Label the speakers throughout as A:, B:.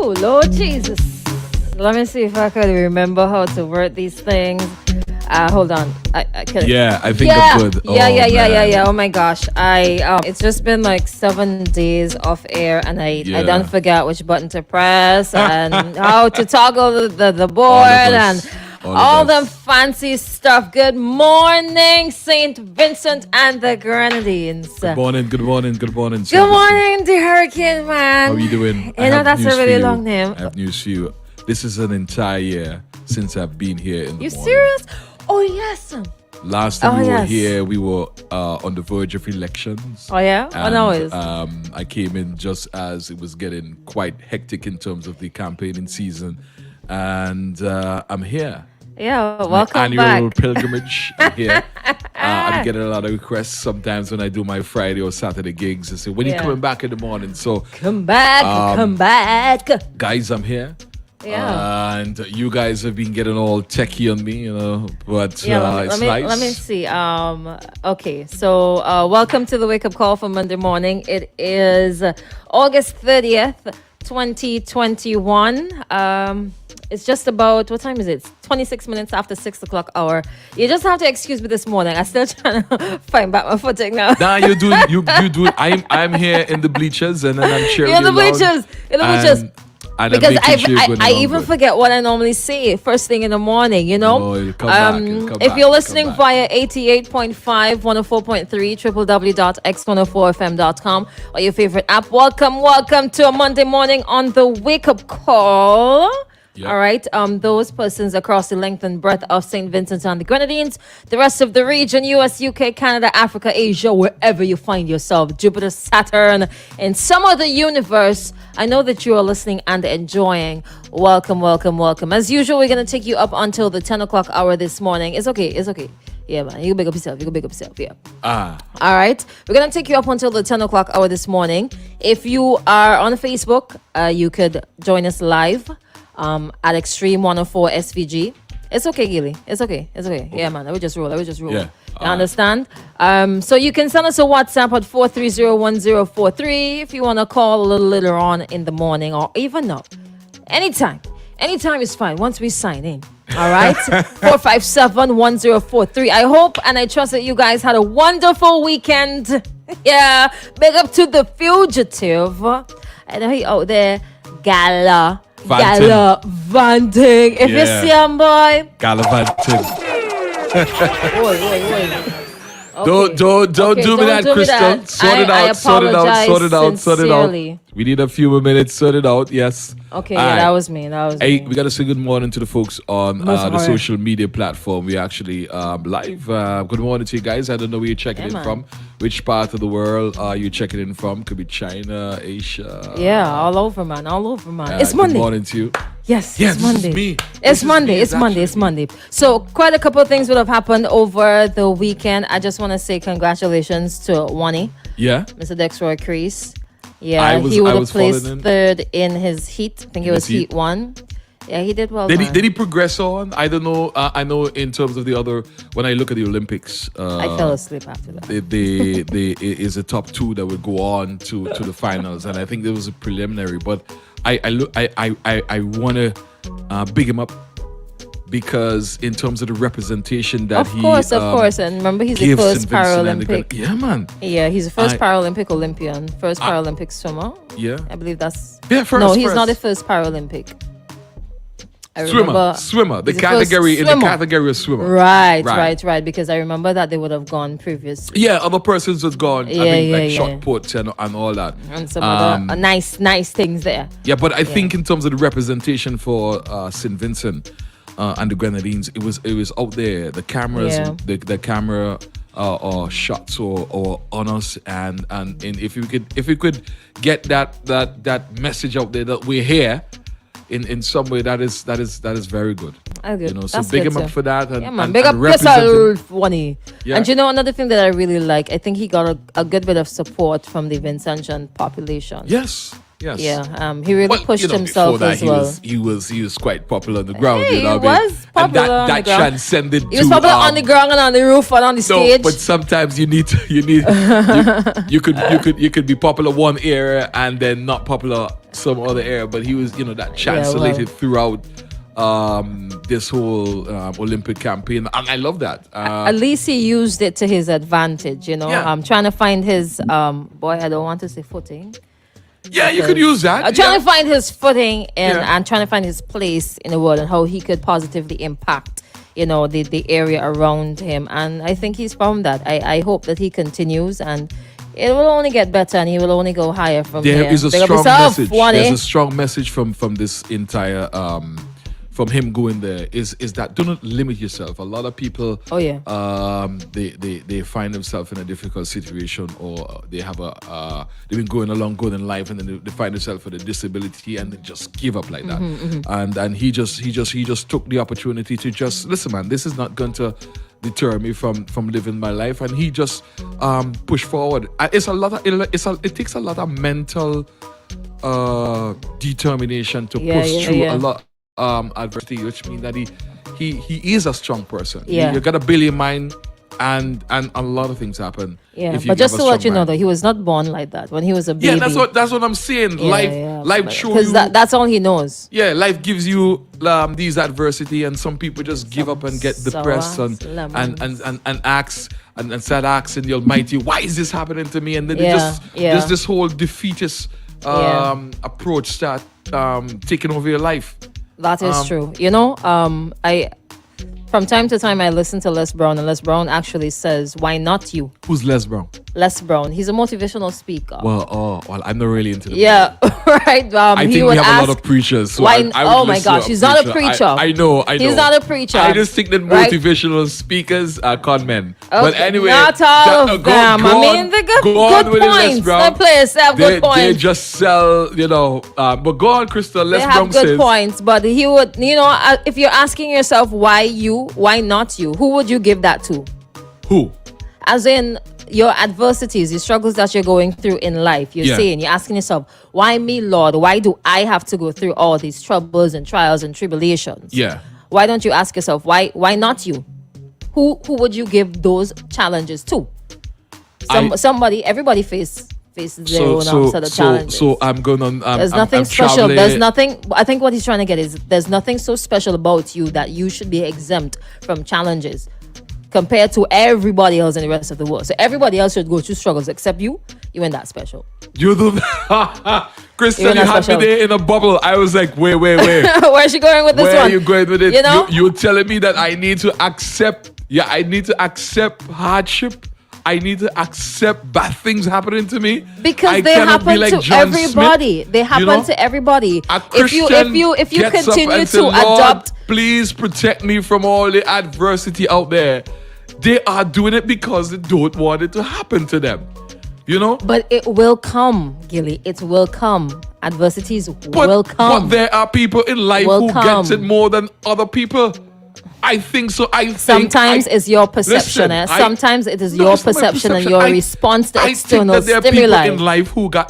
A: Ooh, Lord Jesus. Let me see if I could remember how to word these things. Hold on. I could.
B: Yeah, I think I'm good.
A: Yeah. Oh my gosh. It's just been like 7 days off air, and I don't forget which button to press and how to toggle the board and all the fancy stuff. Good morning, Saint Vincent and the Grenadines.
B: Good morning.
A: Good morning, the Hurricane Man.
B: How are you doing?
A: You know, that's a really long name.
B: I have news for you. This is an entire year since I've been here in the morning.
A: You serious? Oh, yes.
B: Last time we were here, we were on the verge of elections.
A: Oh, yeah?
B: And,
A: no, it is.
B: I came in just as it was getting quite hectic in terms of the campaigning season. And I'm here.
A: Yeah, welcome
B: my annual pilgrimage. I'm here. I'm getting a lot of requests sometimes when I do my Friday or Saturday gigs. They say, when are you coming back in the morning? So
A: come back.
B: Guys, I'm here.
A: Yeah.
B: And you guys have been getting all techie on me, but it's nice.
A: Let me see. Okay, so welcome to the Wake Up Call for Monday morning. It is August 30th, 2021. It's just about, what time is it? It's 26 minutes after 6 o'clock hour. You just have to excuse me this morning. I'm still trying to find back my footing now.
B: Nah, you do it. I'm here in the bleachers and then I'm cheering.
A: You're in the bleachers.
B: And
A: because I even forget what I normally say first thing in the morning,
B: Come back,
A: if you're listening via 88.5, 104.3, www.x104fm.com or your favorite app, welcome to a Monday morning on the Wake Up Call. Yep. All right. Those persons across the length and breadth of St. Vincent and the Grenadines, the rest of the region, US, UK, Canada, Africa, Asia, wherever you find yourself, Jupiter, Saturn, and some other universe. I know that you are listening and enjoying. Welcome. As usual, we're going to take you up until the 10 o'clock hour this morning. It's okay. Yeah, man. You can big up yourself. Yeah. All right. We're going to take you up until the 10 o'clock hour this morning. If you are on Facebook, you could join us live. At Extreme 104 SVG. It's okay, Gilly. It's okay. Yeah, man. I will just roll. Yeah. You understand? So you can send us a WhatsApp at 4301043 if you want to call a little later on in the morning or even no. Anytime is fine once we sign in. All right? 4571043. I hope and I trust that you guys had a wonderful weekend. Yeah. Big up to the fugitive. I know he out there. Gallivanting. If you see him, boy.
B: Gallivanting.
A: Okay.
B: Don't do me that, Christal. Sort it out. We need a few more minutes. Sort it out. Yes.
A: Okay, that was me.
B: Hey, we got to say good morning to the folks on the social media platform. We're actually live. Good morning to you guys. I don't know where you're checking in from. Which part of the world are you checking in from? Could be China, Asia.
A: Yeah, all over, man. It's Monday.
B: Good morning to you.
A: Yes, it's Monday. It's Monday. So quite a couple of things would have happened over the weekend. I just want to say congratulations to Wani.
B: Yeah.
A: Mr. Dexroy Crease. Yeah, he would have placed third in his heat. I think it was heat 1. Yeah, he did well.
B: Did he progress on? I don't know. I know in terms of the other, when I look at the Olympics,
A: I fell asleep after that.
B: It is a top 2 that would go on to the finals, and I think there was a preliminary. But I want to big him up because in terms of the representation that
A: of course, and remember he's the first Paralympic.
B: Yeah, man.
A: Yeah, he's the first Paralympic Olympian, first Paralympic swimmer.
B: Yeah,
A: I believe that's
B: first.
A: No, he's not the first Paralympic.
B: Swimmer. The category in the category of swimmer.
A: Right. Because I remember that they would have gone previously.
B: Yeah, other persons have gone. Shot put and all that,
A: and some other nice things there.
B: Yeah, but I think in terms of the representation for St. Vincent and the Grenadines, it was out there. The cameras, the camera shots or on us, and if we could get that message out there that we're here. In some way, that is very good.
A: Good.
B: So big him up for that. And
A: big up yourself, Wani. Yeah. And another thing that I really like, I think he got a good bit of support from the Vincentian population.
B: Yes. Yes.
A: Yeah. He really pushed himself
B: before that,
A: as well.
B: He was quite popular on the ground.
A: Hey,
B: you know
A: he
B: what I mean?
A: was popular
B: and
A: on
B: that
A: the ground.
B: transcended.
A: He was popular on the ground and on the roof and on the stage.
B: But sometimes you could be popular one area and then not popular some other area. But he was, that translated throughout this whole Olympic campaign, and I love that.
A: At least he used it to his advantage. I'm trying to find his I don't want to say footing.
B: Yeah, you could use that.
A: Trying to find his footing and trying to find his place in the world and how he could positively impact, the area around him. And I think he's found that. I hope that he continues, and it will only get better and he will only go higher from there.
B: There is a strong message. There's a strong message from this entire from him going there is that do not limit yourself. A lot of people they find themselves in a difficult situation, or they have they've been going along good in life, and then they find themselves with a disability and they just give up like that. And he just took the opportunity to just listen, man, this is not going to deter me from living my life, and he just pushed forward. It takes a lot of mental determination to push through a lot adversity, which means that he is a strong person. You got a billion mind, and a lot of things happen.
A: But just to let you know, though, he was not born like that. When he was a baby,
B: that's what I'm saying. Life shows you, because
A: that's all he knows.
B: Life gives you these adversity, and some people just give up and get depressed and ask and start asking the Almighty, why is this happening to me? And then there's this whole defeatist approach start taking over your life.
A: That is true. I from time to time I listen to Les Brown, and Les Brown actually says, "Why not you?"
B: Who's Les Brown?
A: Les Brown. He's a motivational speaker.
B: Well, I'm not really into the
A: right.
B: I think we have a lot of preachers. So
A: why? Oh my gosh, he's not a preacher.
B: I know.
A: He's not a preacher.
B: I just think that motivational speakers are con men.
A: Okay.
B: But anyway,
A: not all of them. They got good points. The players have good points.
B: They just sell, but go on, Christal. Les Brown says
A: they have good points, but he would, if you're asking yourself why not you, who would you give that to?
B: Who?
A: As in your adversities, your struggles that you're going through in life. You're asking yourself, why me, Lord? Why do I have to go through all these troubles and trials and tribulations?
B: Yeah.
A: Why don't you ask yourself, why not you? Who would you give those challenges to? Everybody faces their own set of challenges.
B: So I'm going on.
A: There's nothing special. There's nothing. I think what he's trying to get is there's nothing so special about you that you should be exempt from challenges compared to everybody else in the rest of the world. So everybody else should go through struggles except you. You ain't that special.
B: You do. Christal, you had me there in a bubble. I was like, wait.
A: Where's she going with this one?
B: Where are you going with it? You're telling me that I need to accept. Yeah, I need to accept hardship. I need to accept bad things happening to me
A: because they happen to everybody. They happen to everybody. If you continue to adopt,
B: please protect me from all the adversity out there. They are doing it because they don't want it to happen to them.
A: But it will come, Gilly. It will come. Adversities will come.
B: But there are people in life who gets it more than other people. I think so.
A: Sometimes it's your perception. Sometimes it is your perception and your response to external stimuli. I think that there are people in
B: life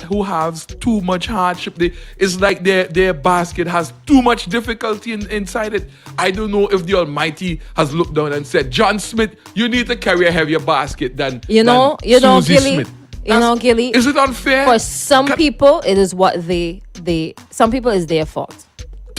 B: who have too much hardship. It's like their basket has too much difficulty inside it. I don't know if the Almighty has looked down and said, John Smith, you need to carry a heavier basket than Susie Smith.
A: Gilly.
B: Is it unfair?
A: For some people, it is some people it's their fault.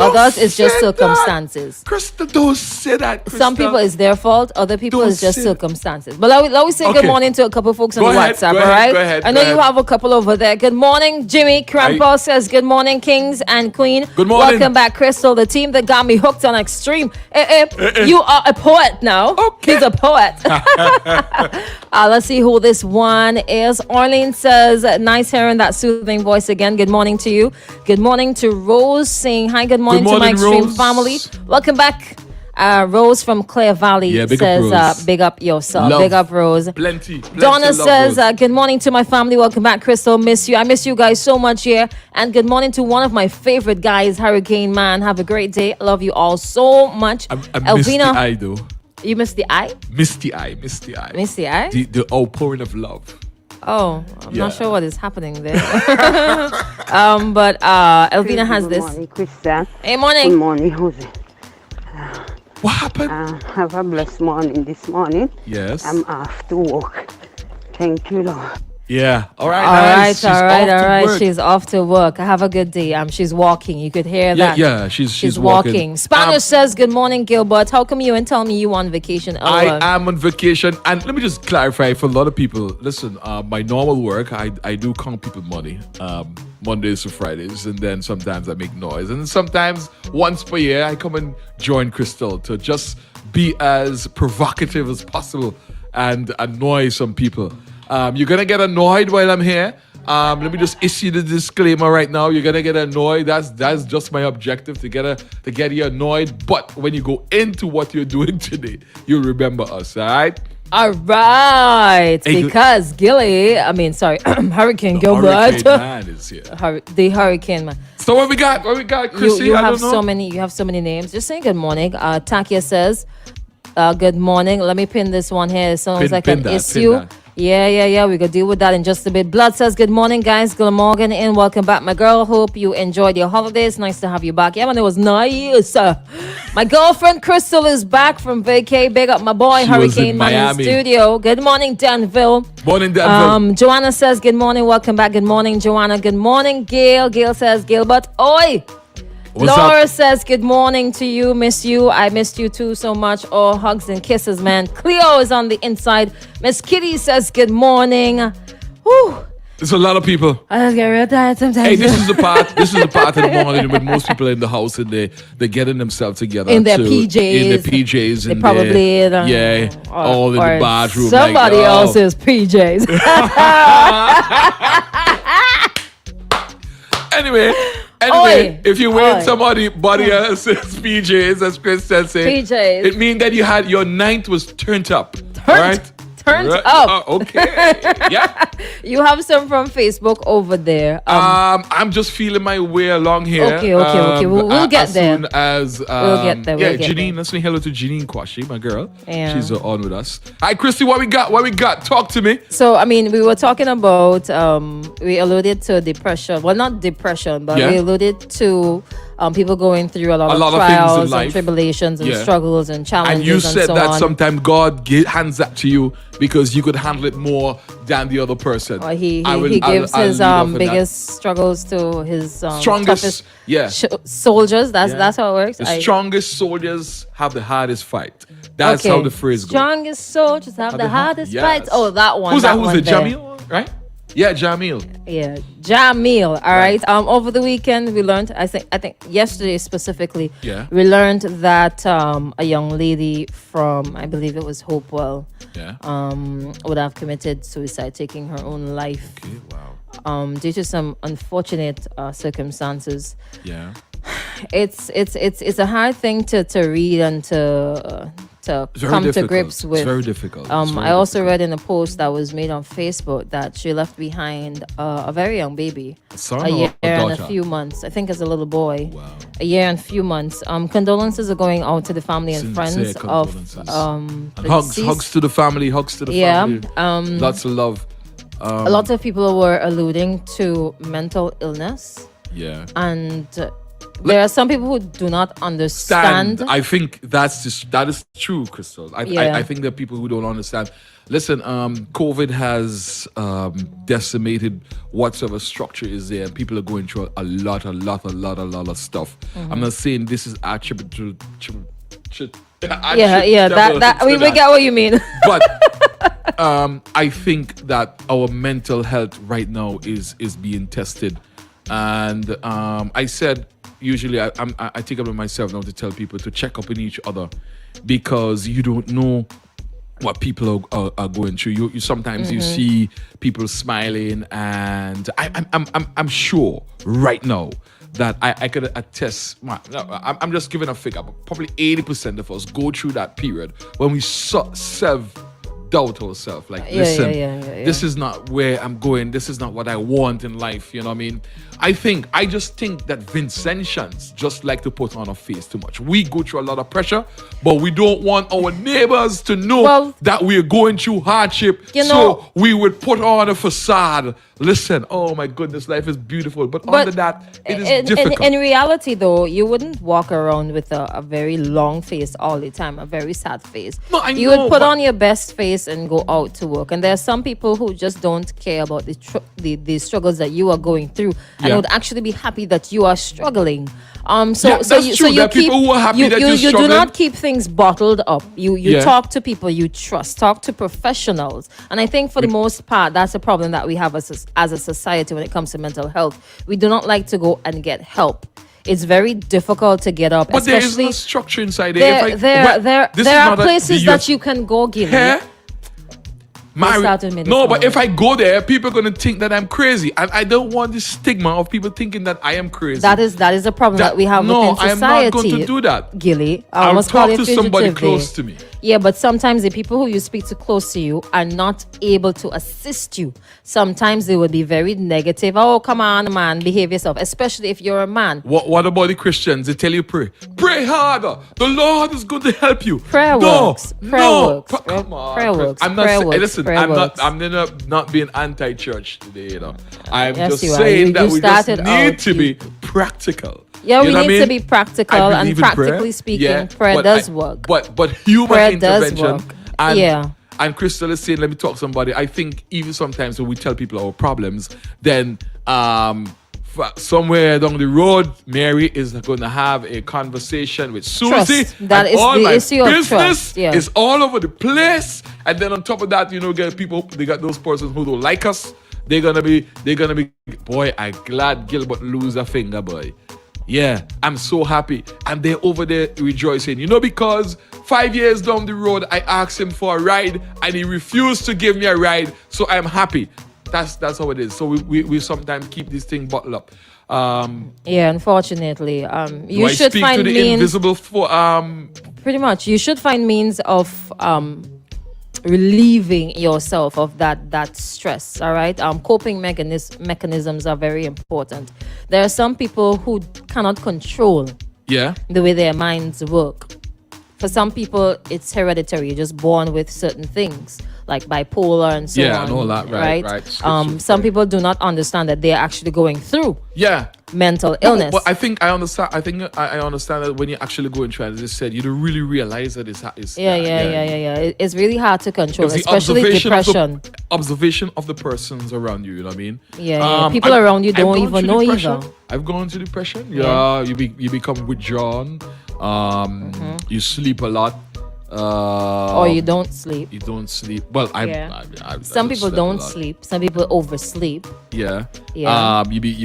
A: Others it's just circumstances.
B: Christal, don't say that, Christal.
A: Some people it's their fault. Other people it's just circumstances. But let me say good morning to a couple folks on WhatsApp, all right?
B: Go ahead.
A: I know you have a couple over there. Good morning, Jimmy. Krampus says good morning, kings and queen.
B: Good morning.
A: Welcome back, Christal. The team that got me hooked on Extreme. You are a poet now.
B: Okay.
A: He's a poet. Let's see who this one is. Orlean says, nice hearing that soothing voice again. Good morning to you. Good morning to Rose saying hi. Good morning to my Extreme
B: Rose.
A: family. Welcome back. Rose from Clare Valley says, big up yourself.
B: Love.
A: Big up, Rose.
B: Plenty
A: Donna says,
B: Rose.
A: good morning to my family. Welcome back, Christal. Miss you. I miss you guys so much here. And good morning to one of my favorite guys, Hurricane Man. Have a great day. Love you all so much.
B: I
A: Elvina,
B: missed the eye, though.
A: You missed the eye?
B: Missed the eye.
A: Missed the eye?
B: The outpouring of love.
A: Oh, I'm
B: Yeah.
A: not sure what is happening there. But Elvina has
C: Good
A: this.
C: morning, Christal.
A: Hey,
C: Good
A: morning.
C: morning, Jose.
B: What happened?
C: Have a blessed morning this morning.
B: Yes.
C: I'm off to work. Thank you, Lord.
B: Yeah. All right.
A: All
B: nice.
A: right,
B: She's
A: all
B: off
A: right,
B: to
A: all right.
B: work.
A: She's off to work. Have a good day. She's walking. You could hear
B: Yeah,
A: that.
B: yeah. She's
A: walking. Spanish
B: Um,
A: says, "Good morning, Gilbert. How come you and tell me you on vacation?"
B: I
A: LOL.
B: am on vacation, and let me just clarify for a lot of people. Listen, my normal work, I do count people money, Mondays to Fridays, and then sometimes I make noise, and sometimes once per year I come and join Christal to just be as provocative as possible and annoy some people. You're gonna get annoyed while I'm here. Let me just issue the disclaimer right now. You're gonna get annoyed. That's just my objective to get you annoyed. But when you go into what you're doing today, you'll remember us, all right?
A: All right,
B: Hey,
A: because Hurricane Gilbert,
B: Hurricane Man is here.
A: the Hurricane Man.
B: So what we got? What we got, Chrissy?
A: You
B: I
A: have
B: don't know.
A: you have so many names. Just saying good morning. Takia says, good morning. Let me pin this one here. It sounds like
B: Pin
A: an
B: that,
A: issue.
B: pin that.
A: Yeah. We could deal with that in just a bit. Blood says, good morning, guys. Good morning and welcome back, my girl. Hope you enjoyed your holidays. Nice to have you back. Yeah, man, it was nice. My girlfriend Christal is back from vacay. Big up my boy,
B: She was
A: Hurricane
B: in
A: Man in
B: Miami.
A: studio. Good morning, Danville.
B: Morning, Danville.
A: Joanna says, good morning. Welcome back. Good morning, Joanna. Good morning, Gail. Gail says, Gilbert. Oi.
B: What's
A: Laura
B: up?
A: says, good morning to you. Miss you. I missed you too so much. Oh, hugs and kisses, man. Cleo is on the inside. Miss Kitty says, good morning. Whew.
B: There's a lot of people.
A: I just get real tired sometimes.
B: Hey, this is the part. This is the part of the morning when most people are in the house and they're getting themselves together
A: In their
B: to-
A: PJs.
B: In their PJs.
A: They
B: in
A: probably,
B: their, yeah, all in
A: or
B: the bathroom.
A: Somebody
B: like, oh.
A: else's PJs.
B: Anyway,
A: Oi.
B: if you wear
A: Oi.
B: somebody body else's PJs, as Chris said,
A: PJs.
B: it means that your ninth was turned up. Right?
A: Turned
B: Right?
A: up.
B: Okay. Yeah.
A: You have some from Facebook over there.
B: I'm just feeling my way along here.
A: Okay. We'll get
B: as
A: there.
B: Soon as
A: We'll get there,
B: Yeah,
A: we'll get
B: Janine.
A: there.
B: Let's say hello to Janine Kwashi, my girl.
A: Yeah.
B: She's on with us. All right, Christy, what we got? What we got? Talk to me.
A: So, I mean, we were talking about, we alluded to depression. Well, not depression, but
B: Yeah.
A: we alluded to people going through a lot
B: lot
A: of
B: of things in
A: trials and
B: life.
A: tribulations and
B: Yeah.
A: struggles and challenges
B: And you said
A: so
B: that
A: on.
B: sometimes God hands that to you because you could handle it more than the other person.
A: Or he
B: I will-
A: he
B: I'll-
A: gives
B: I'll
A: his
B: lead off with that.
A: biggest struggles to his
B: Strongest,
A: toughest
B: yeah.
A: soldiers. That's
B: Yeah.
A: how it works.
B: The strongest soldiers have the hardest fight. That's how the phrase goes.
A: Strongest soldiers have the hardest
B: Yes.
A: fights. Oh, that one.
B: Who's that? Who's
A: one
B: it?
A: there.
B: Jamil, right? Yeah, Jamil.
A: Yeah, Jamil. All right. Over the weekend, we learned. I think yesterday specifically.
B: Yeah.
A: We learned that a young lady from, I believe it was Hopewell,
B: Yeah.
A: would have committed suicide, taking her own life.
B: Okay, wow.
A: Due to some unfortunate circumstances.
B: Yeah.
A: It's a hard thing to read and to
B: It's very
A: come to
B: difficult.
A: grips with.
B: It's very difficult. It's very
A: I also
B: difficult.
A: read in a post that was made on Facebook that she left behind a very young baby,
B: Son
A: a
B: or
A: year
B: a
A: and a
B: daughter?
A: few months. I think as a little boy,
B: Wow.
A: a year and a few months. Condolences are going out to the family and friends
B: Sincere
A: of
B: condolences.
A: the
B: And hugs
A: deceased.
B: to the family, hugs to the
A: Yeah,
B: family. Lots of love.
A: A lot of people were alluding to mental illness,
B: Yeah.
A: and there are some people who do not understand.
B: I think that is true, Christal.
A: Yeah.
B: I think there are people who don't understand. Listen, COVID has decimated whatsoever structure is there, and people are going through a lot of stuff.
A: Mm-hmm.
B: I'm not saying this is attributed to.
A: Yeah. That we get what you mean.
B: But I think that our mental health right now is being tested, and I said usually I take it on myself now to tell people to check up on each other because you don't know what people are going through. You sometimes you see people smiling, and I'm sure right now that I could attest. I'm just giving a figure, but probably 80% of us go through that period when we self doubt ourselves. Like, listen, this is not where I'm going. This is not what I want in life. You know what I mean? I just think that Vincentians just like to put on a face too much. We go through a lot of pressure, but we don't want our neighbors to know that we're going through hardship. So we would put on a facade. Listen, oh my goodness, life is beautiful. But under that, it is difficult.
A: In reality, though, you wouldn't walk around with a very long face all the time, a very sad face.
B: No,
A: you would put on your best face and go out to work. And there are some people who just don't care about the struggles that you are going through, and would actually be happy that you are struggling. So you keep,
B: who are happy that
A: you do not keep things bottled up. You talk to people you trust, talk to professionals, and I think for the most part that's a problem that we have as a society when it comes to mental health. We do not like to go and get help. It's very difficult to get up.
B: But there is no structure inside there.
A: There are places that you can go, Gilly.
B: But if I go there, people are going to think that I'm crazy. And I don't want the stigma of people thinking that I am crazy.
A: That is a problem that we have within society.
B: No, I am not going to do that.
A: Gilly,
B: I'll talk to somebody close to me.
A: Yeah, but sometimes the people who you speak to close to you are not able to assist you. Sometimes they would be very negative. Oh, come on, man, behave yourself, especially if you're a man.
B: What about the Christians? They tell you pray. Pray harder. The Lord is going to help you.
A: Prayer works.
B: Come on.
A: Prayer works.
B: I'm not saying, listen, I'm not being anti-church today, you know. I'm just saying that we just need to be practical.
A: Yeah, we need to be practical, and practically speaking, prayer does work.
B: But human
A: prayer
B: intervention
A: does work.
B: And Christal is saying, let me talk to somebody. I think even sometimes when we tell people our problems, then somewhere down the road, Mary is going to have a conversation with Susie.
A: That is the issue of trust.
B: Is all over the place. And then on top of that, get people, they got those persons who don't like us. They're gonna be, boy, I glad Gilbert lose a finger, boy. Yeah, I'm so happy. And they're over there rejoicing. Because 5 years down the road, I asked him for a ride and he refused to give me a ride. So I'm happy. That's how it is. So we sometimes keep this thing bottled up.
A: Unfortunately. You should find means. Pretty much. You should find means of relieving yourself of that stress. All right. Coping mechanisms are very important. There are some people who cannot control the way their minds work. For some people, it's hereditary. You're just born with certain things, like bipolar and so on.
B: Yeah, and all that, right.
A: Some people do not understand that they're actually going through mental illness.
B: But I think I understand. I understand that when you're actually going through, as I said, you don't really realize that it's
A: It's really hard to control, especially depression.
B: Observation of the persons around you. You know what I mean?
A: People around you don't even know either.
B: I've gone through depression. You become withdrawn. You sleep a lot.
A: Or you don't sleep.
B: You don't sleep. Well,
A: some people don't sleep. Some people oversleep.
B: You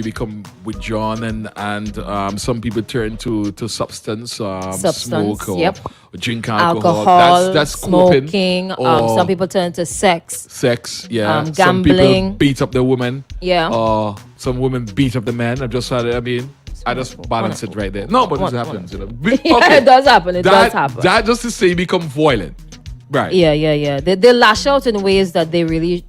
B: become withdrawn, and some people turn to substance, smoke or drink alcohol. That's
A: smoking. Some people turn to sex. Gambling.
B: Some people beat up the woman.
A: Some
B: women beat up the man. I just balance it right there. No, but it happens.
A: It does happen. It does happen.
B: That just to say you become violent. Right.
A: Yeah. They lash out in ways that they really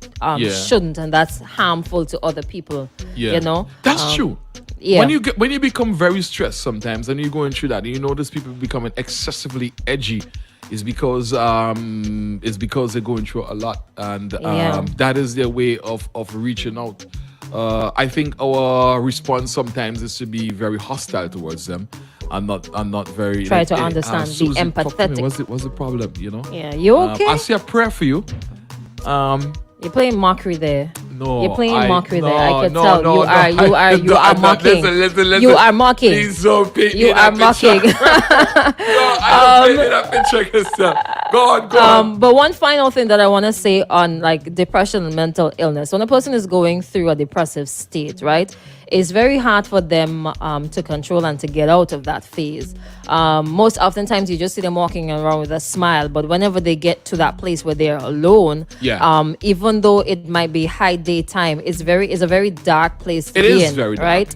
A: shouldn't, and that's harmful to other people.
B: That's true. When you become very stressed sometimes and you're going through that, and you notice people becoming excessively edgy, is because they're going through a lot, and that is their way of reaching out. I think our response sometimes is to be very hostile towards them, and not very
A: try to understand, be empathetic.
B: What's the problem?
A: Yeah, you okay?
B: I say a prayer for you.
A: You're playing mockery there.
B: No,
A: you're playing mockery there. I can tell. You are mocking.
B: Listen.
A: You are mocking.
B: Please don't paint
A: you are mocking.
B: I don't that picture, Christal. Go on.
A: But one final thing that I want to say on like depression and mental illness. When a person is going through a depressive state, right, it's very hard for them to control and to get out of that phase. Most oftentimes you just see them walking around with a smile, but whenever they get to that place where they're alone, even though it might be high daytime, it's a very dark place to be in,
B: very dark.
A: Right?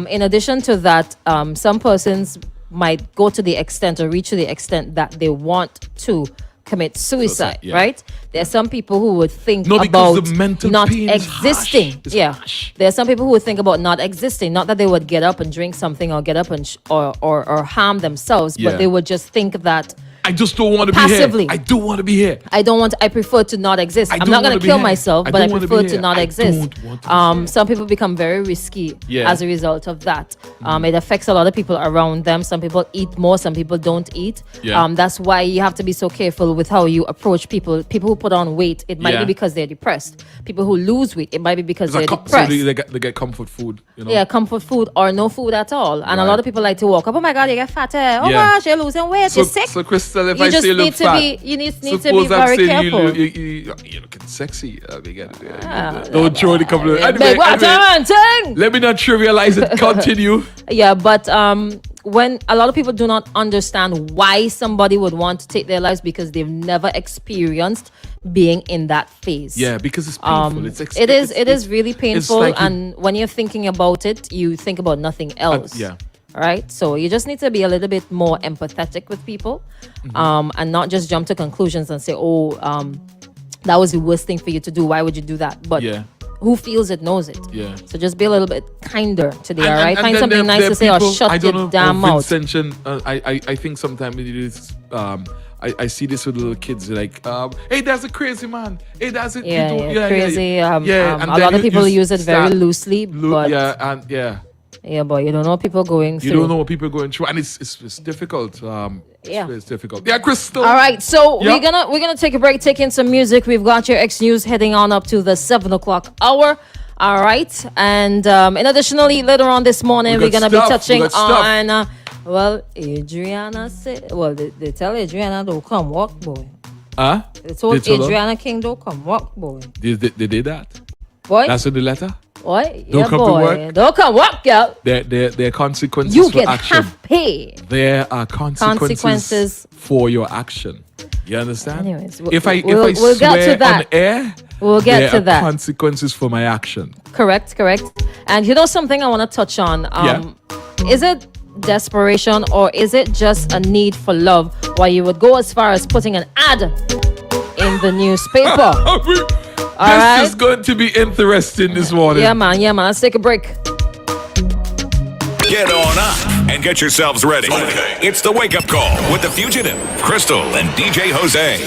A: In addition to that, some persons might go to the extent or reach to the extent that they want to commit suicide,
B: yeah.
A: right? There are some people who would think
B: No, because
A: about
B: the mental
A: not
B: pain is
A: existing.
B: harsh. It's
A: Yeah,
B: harsh.
A: there are some people who would think about not existing. Not that they would get up and drink something or get up and or harm themselves,
B: Yeah.
A: but they would just think that
B: I just don't want to be
A: Passively.
B: here. I do want to be here.
A: I prefer to not exist.
B: I
A: I'm
B: don't
A: not going
B: wanna
A: to
B: be
A: kill
B: here.
A: myself,
B: I
A: but I
B: don't wanna
A: prefer
B: be
A: to
B: here.
A: not
B: I
A: exist.
B: don't want to be here.
A: Some people become very risky
B: Yeah.
A: as a result of that. It affects a lot of people around them. Some people eat more, some people don't eat.
B: Yeah.
A: That's why you have to be so careful with how you approach people. People who put on weight, it might
B: Yeah.
A: be because they're depressed. People who lose weight, it might be because
B: It's
A: they're
B: like so
A: depressed.
B: they get comfort food, you know.
A: Yeah, comfort food or no food at all. And a
B: Right.
A: lot of people like to walk up, oh my God, you get fatter. Oh
B: Yeah.
A: gosh, you're losing weight,
B: So,
A: you're sick.
B: so Christal, if
A: You
B: I
A: just
B: say you look
A: need to
B: fat,
A: be- you need to be
B: suppose I'm
A: very
B: saying
A: careful.
B: you're looking sexy. Don't throw the couple of
A: Big water thing.
B: let me not trivialize it. Continue.
A: Yeah, but when a lot of people do not understand why somebody would want to take their lives because they've never experienced being in that phase.
B: Yeah, because it's painful.
A: It is really painful,
B: like you-
A: and when you're thinking about it, you think about nothing else.
B: yeah.
A: Right, so you just need to be a little bit more empathetic with people, and not just jump to conclusions and say, "Oh, that was the worst thing for you to do. Why would you do that?" But
B: Yeah.
A: who feels it knows it.
B: Yeah.
A: So just be a little bit kinder today,
B: And-
A: all right?
B: and
A: Find
B: then
A: something nice
B: there
A: to
B: are
A: say or
B: people-
A: shut
B: I don't
A: your
B: know,
A: damn mouth.
B: Vincentian, I think sometimes it is. I see this with little kids. They're like, "Hey, that's a crazy man. Hey, that's it.
A: Yeah, crazy.
B: and
A: A
B: then
A: lot of people use it very
B: start
A: loosely, but
B: yeah,
A: but you don't know what people are going
B: you
A: through.
B: don't know what people are going through, and it's difficult.
A: Yeah.
B: It's difficult. Yeah, Christal.
A: All right, so
B: Yep.
A: we're gonna take a break, take in some music. We've got your X News heading on up to the 7 o'clock hour. All right, and additionally later on this morning
B: We
A: we're
B: got
A: gonna
B: stuff.
A: be touching
B: We got stuff.
A: on. Well, Adriana said. Well, they tell Adriana don't come walk, boy.
B: Huh?
A: They told
B: They told her?
A: Adriana King don't come walk, boy.
B: They did that.
A: Boy,
B: That's in the letter.
A: boy,
B: Don't
A: yeah,
B: come to
A: boy,
B: work.
A: don't come walk, girl.
B: There are consequences
A: You
B: for
A: get
B: action.
A: half pay.
B: There are consequences
A: Consequences.
B: for your action. You understand?
A: Anyways,
B: if I
A: we'll
B: swear
A: get to
B: on
A: that.
B: air,
A: We'll get
B: there
A: to
B: are
A: that.
B: consequences for my action.
A: Correct. And you know something I want to touch on. Is it desperation or is it just a need for love? Why you would go as far as putting an ad in the newspaper?
B: This is going to be interesting this morning.
A: Yeah, man. Let's take a break.
D: Get on up and get yourselves ready. It's the wake up call with the fugitive, Christal and DJ Hosea.